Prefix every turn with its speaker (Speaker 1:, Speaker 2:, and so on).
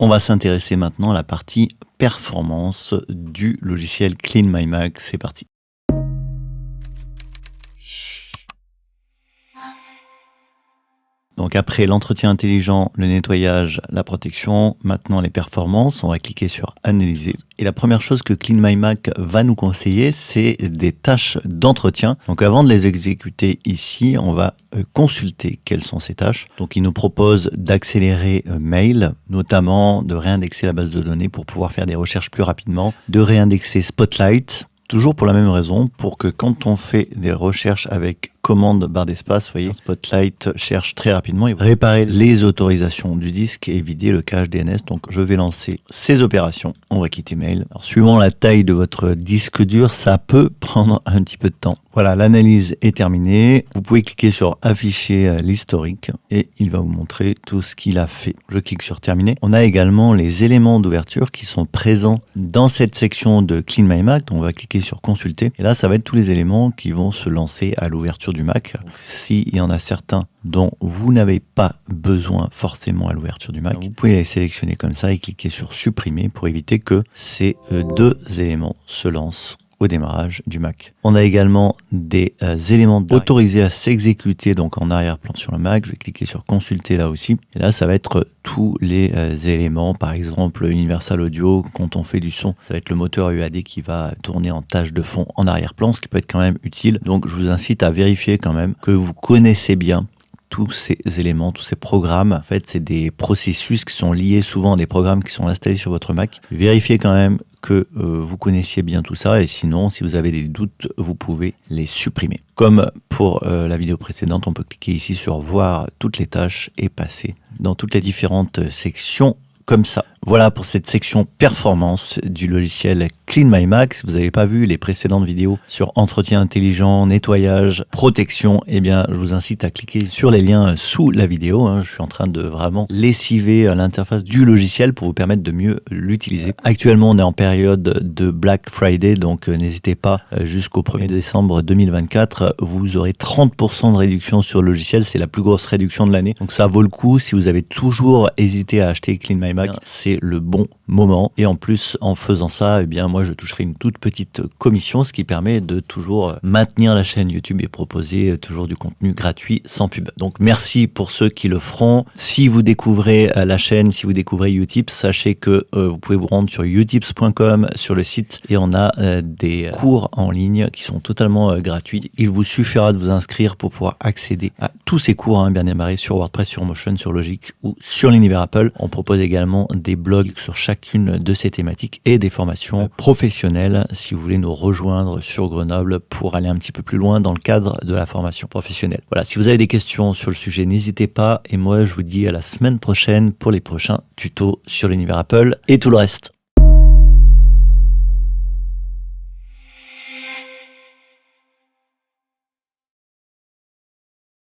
Speaker 1: On va s'intéresser maintenant à la partie performance du logiciel Clean My Mac. C'est parti. Donc après l'entretien intelligent, le nettoyage, la protection, maintenant les performances, on va cliquer sur analyser. Et la première chose que Clean My Mac va nous conseiller, c'est des tâches d'entretien. Donc avant de les exécuter ici, on va consulter quelles sont ces tâches. Donc il nous propose d'accélérer Mail, notamment de réindexer la base de données pour pouvoir faire des recherches plus rapidement, de réindexer Spotlight, toujours pour la même raison, pour que quand on fait des recherches avec commande barre d'espace, vous voyez, Spotlight cherche très rapidement et réparer les autorisations du disque et vider le cache DNS. Donc je vais lancer ces opérations. On va quitter Mail. Alors, suivant la taille de votre disque dur, ça peut prendre un petit peu de temps. Voilà, l'analyse est terminée. Vous pouvez cliquer sur afficher l'historique et il va vous montrer tout ce qu'il a fait. Je clique sur terminer. On a également les éléments d'ouverture qui sont présents dans cette section de Clean My Mac. Donc on va cliquer sur consulter et là ça va être tous les éléments qui vont se lancer à l'ouverture du Mac. S'il y en a certains dont vous n'avez pas besoin forcément à l'ouverture du Mac, vous pouvez les sélectionner comme ça et cliquer sur supprimer pour éviter que ces deux éléments se lancent au démarrage du Mac. On a également des éléments autorisés à s'exécuter donc en arrière-plan sur le Mac. Je vais cliquer sur consulter là aussi. Et là, ça va être tous les éléments, par exemple Universal Audio, quand on fait du son, ça va être le moteur UAD qui va tourner en tâche de fond en arrière-plan, ce qui peut être quand même utile. Donc je vous incite à vérifier quand même que vous connaissez bien tous ces éléments, tous ces programmes. En fait, c'est des processus qui sont liés souvent à des programmes qui sont installés sur votre Mac. Vérifiez quand même que vous connaissiez bien tout ça et sinon, si vous avez des doutes, vous pouvez les supprimer. Comme pour la vidéo précédente, on peut cliquer ici sur voir toutes les tâches et passer dans toutes les différentes sections comme ça. Voilà pour cette section performance du logiciel Clean My Mac. Si vous n'avez pas vu les précédentes vidéos sur entretien intelligent, nettoyage, protection, eh bien, je vous incite à cliquer sur les liens sous la vidéo. Je suis en train de vraiment lessiver l'interface du logiciel pour vous permettre de mieux l'utiliser. Actuellement, on est en période de Black Friday, donc n'hésitez pas jusqu'au 1er décembre 2024. Vous aurez 30% de réduction sur le logiciel. C'est la plus grosse réduction de l'année. Donc ça vaut le coup. Si vous avez toujours hésité à acheter Clean My Mac, c'est le bon moment. Et en plus, en faisant ça, eh bien, moi, je toucherai une toute petite commission, ce qui permet de toujours maintenir la chaîne YouTube et proposer toujours du contenu gratuit sans pub. Donc, merci pour ceux qui le feront. Si vous découvrez la chaîne, si vous découvrez Utip, sachez que vous pouvez vous rendre sur utips.com sur le site et on a des cours en ligne qui sont totalement gratuits. Il vous suffira de vous inscrire pour pouvoir accéder à tous ces cours, bien démarrés sur WordPress, sur Motion, sur Logic ou sur l'univers Apple. On propose également des blogs sur chacune de ces thématiques et des formations professionnelles si vous voulez nous rejoindre sur Grenoble pour aller un petit peu plus loin dans le cadre de la formation professionnelle. Voilà, si vous avez des questions sur le sujet, n'hésitez pas et moi je vous dis à la semaine prochaine pour les prochains tutos sur l'univers Apple et tout le reste.